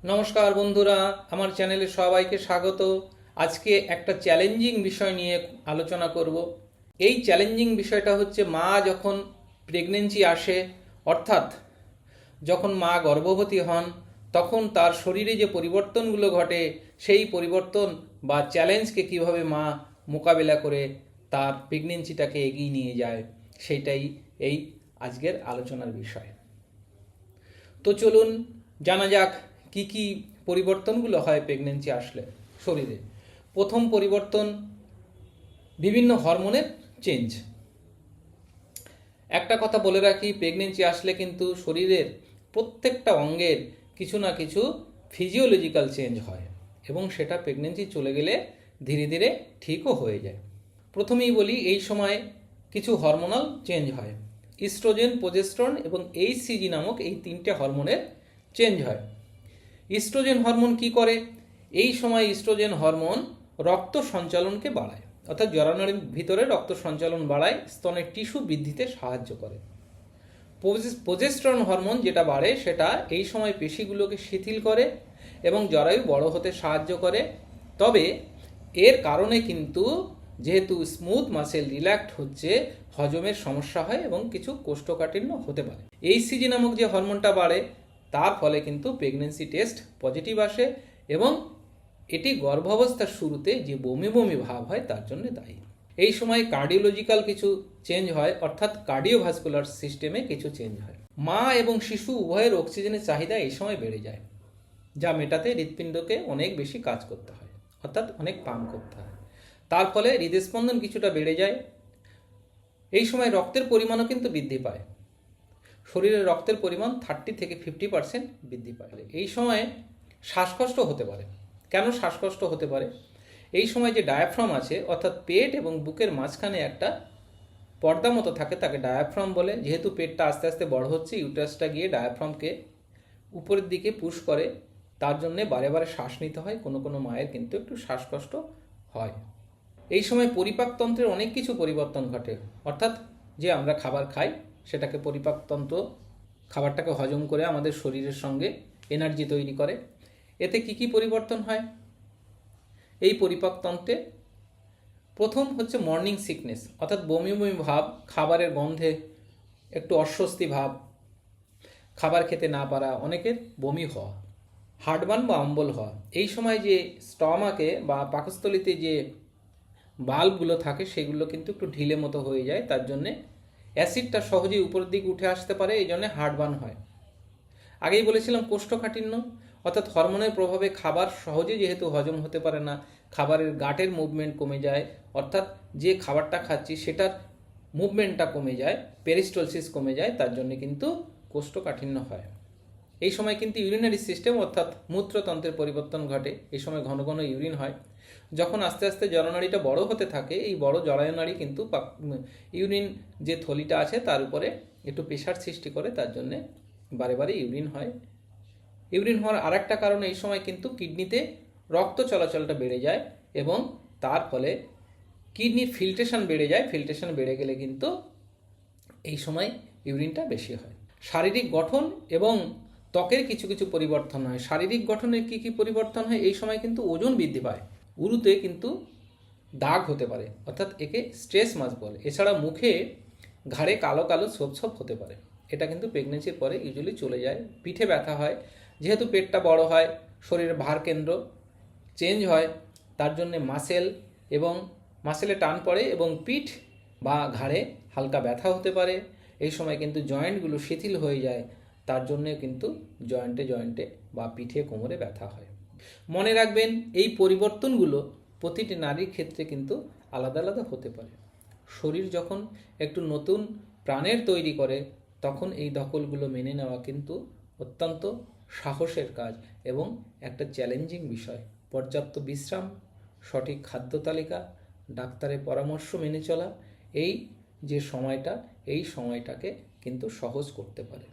নমস্কার বন্ধুরা, আমার চ্যানেলে সবাইকে স্বাগত। আজকে একটা চ্যালেঞ্জিং বিষয় নিয়ে আলোচনা করব। এই চ্যালেঞ্জিং বিষয়টা হচ্ছে মা যখন প্রেগনেন্সি আসে, অর্থাৎ যখন মা গর্ভবতী হন, তখন তার শরীরে যে পরিবর্তনগুলো ঘটে, সেই পরিবর্তন বা চ্যালেঞ্জকে কিভাবে মা মোকাবেলা করে তার প্রেগনেন্সিটাকে এগিয়ে নিয়ে যায়, সেইটাই এই আজকের আলোচনার বিষয়। তো চলুন জানা যাক কি কি পরিবর্তনগুলো হয় প্রেগনেন্সি আসলে শরীরে। প্রথম পরিবর্তন, বিভিন্ন হরমোনের চেঞ্জ। একটা কথা বলে রাখি, প্রেগনেন্সি আসলে কিন্তু শরীরের প্রত্যেকটা অঙ্গের কিছু না কিছু ফিজিওলজিক্যাল চেঞ্জ হয় এবং সেটা প্রেগনেন্সি চলে গেলে ধীরে ধীরে ঠিকও হয়ে যায়। প্রথমেই বলি, এই সময় কিছু হরমোনাল চেঞ্জ হয়। ইস্ট্রোজেন, প্রোজেস্টেরন এবং এইচসিজি নামক এই তিনটে হরমোনের চেঞ্জ হয়। ইস্ট্রোজেন হরমোন কি করে? এই সময় ইস্ট্রোজেন হরমোন রক্ত সঞ্চালনকে বাড়ায়, অর্থাৎ জরানারীর ভিতরে রক্ত সঞ্চালন বাড়ায়, স্তনের টিস্যু বৃদ্ধিতে সাহায্য করে। প্রোজেস্টেরন হরমোন যেটা বাড়ে, সেটা এই সময় পেশিগুলোকে শিথিল করে এবং জরায়ু বড় হতে সাহায্য করে। তবে এর কারণে কিন্তু যেহেতু স্মুথ মাসেল রিল্যাক্সড হচ্ছে, হজমের সমস্যা হয় এবং কিছু কোষ্ঠকাঠিন্য হতে পারে। এইচসিজি নামক যে হরমোনটা বাড়ে, তার ফলে কিন্তু প্রেগনেন্সি টেস্ট পজিটিভ আসে এবং এটি গর্ভাবস্থার শুরুতে যে বমি বমি ভাব হয় তার জন্য দায়ী। এই সময় কার্ডিওলজিক্যাল কিছু চেঞ্জ হয়, অর্থাৎ কার্ডিওভাস্কুলার সিস্টেমে কিছু চেঞ্জ হয়। মা এবং শিশু উভয়ের অক্সিজেনের চাহিদা এই সময় বেড়ে যায়, যা মেটাতে হৃৎপিণ্ডকে অনেক বেশি কাজ করতে হয়, অর্থাৎ অনেক পাম্প করতে হয়। তার ফলে হৃদস্পন্দন কিছুটা বেড়ে যায়। এই সময় রক্তের পরিমাণও কিন্তু বৃদ্ধি পায়। শরীরে রক্তের পরিমাণ 30 থেকে 50% বৃদ্ধি পায়। এই সময়ে শ্বাসকষ্ট হতে পারে। কেন শ্বাসকষ্ট হতে পারে? এই সময় যে ডায়াফ্রাম আছে, অর্থাৎ পেট এবং বুকের মাঝখানে একটা পর্দা মতো থাকে, তাকে ডায়াফ্রাম বলে। যেহেতু পেটটা আস্তে আস্তে বড় হচ্ছে, ইউটারাসটা গিয়ে ডায়াফ্রামকে উপরের দিকে পুশ করে, তার জন্যে বারে বারে শ্বাস নিতে হয়। কোনো কোনো মায়ের কিন্তু একটু শ্বাসকষ্ট হয়। এই সময় পরিপাকতন্ত্রের অনেক কিছু পরিবর্তন ঘটে, অর্থাৎ যে আমরা খাবার খাই সেটাকে পরিপাকতন্ত্র খাবারটাকে হজম করে আমাদের শরীরের সঙ্গে এনার্জি তৈরি করে। এতে কি কি পরিবর্তন হয়? এই পরিপাকতন্ত্রে প্রথম হচ্ছে মর্নিং সিকনেস, অর্থাৎ বমি বমি ভাব, খাবারের গন্ধে একটু অস্বস্তি ভাব, খাবার খেতে না পারা, অনেকের বমি হওয়া, হার্টবার্ন বা অম্বল হওয়া। এই সময় যে স্টমাকে বা পাকস্থলীতে যে বাল্বগুলো থাকে সেগুলো কিন্তু একটু ঢিলে মতো হয়ে যায়, তার জন্যে অ্যাসিডটা সহজেই উপরের দিকে উঠে আসতে পারে, এই জন্যে হার্টবার্ন হয়। আগেই বলেছিলাম কোষ্ঠকাঠিন্য, অর্থাৎ হরমোনের প্রভাবে খাবার সহজে যেহেতু হজম হতে পারে না, খাবারের গাটের মুভমেন্ট কমে যায়, অর্থাৎ যে খাবারটা খাচ্ছি সেটার মুভমেন্টটা কমে যায়, পেরিস্টলসিস কমে যায়, তার জন্য কিন্তু কোষ্ঠকাঠিন্য হয়। এই সময় কিন্তু ইউরিনারি সিস্টেম অর্থাৎ মূত্রতন্ত্রের পরিবর্তন ঘটে। এই সময় ঘন ঘন ইউরিন হয়। যখন আস্তে আস্তে জরানাড়িটা বড় হতে থাকে, এই বড় জরায়ুনাড়ি কিন্তু ইউরিন যে থলিটা আছে তার উপরে একটু প্রেশার সৃষ্টি করে, তার জন্যে বারে বারে ইউরিন হয়। ইউরিন হওয়ার আরেকটা কারণে এই সময় কিন্তু কিডনিতে রক্ত চলাচলটা বেড়ে যায় এবং তার ফলে কিডনির ফিল্ট্রেশন বেড়ে যায়। ফিল্ট্রেশন বেড়ে গেলে কিন্তু এই সময় ইউরিনটা বেশি হয়। শারীরিক গঠন এবং ত্বকের কিছু কিছু পরিবর্তন হয়। শারীরিক গঠনের কি কি পরিবর্তন হয়? এই সময় কিন্তু ওজন বৃদ্ধি পায়, উরুতে কিন্তু দাগ হতে পারে, অর্থাৎ একে স্ট্রেস মার্ক বলে। এছাড়া মুখে ঘাড়ে কালো কালো ছোপ ছোপ হতে পারে, এটা কিন্তু প্রেগনেন্সির পরে ইউজুয়ালি চলে যায়। পিঠে ব্যথা হয়, যেহেতু পেটটা বড় হয়, শরীরের ভার কেন্দ্র চেঞ্জ হয়, তার জন্যে মাসেলে টান পড়ে এবং পিঠ বা ঘাড়ে হালকা ব্যথা হতে পারে। এই সময় কিন্তু জয়েন্টগুলো শিথিল হয়ে যায়, তার জন্যে কিন্তু জয়েন্টে বা পিঠে কোমরে ব্যথা হয়। মনে রাখবেন, এই পরিবর্তনগুলো প্রতিটি নারীর ক্ষেত্রে কিন্তু আলাদা আলাদা হতে পারে। শরীর যখন একটু নতুন প্রাণের তৈরি করে, তখন এই দখলগুলো মেনে নেওয়া কিন্তু অত্যন্ত সাহসের কাজ এবং একটা চ্যালেঞ্জিং বিষয়। পর্যাপ্ত বিশ্রাম, সঠিক খাদ্য তালিকা, ডাক্তারের পরামর্শ মেনে চলা, এই যে সময়টা, এই সময়টাকে কিন্তু সহজ করতে পারে।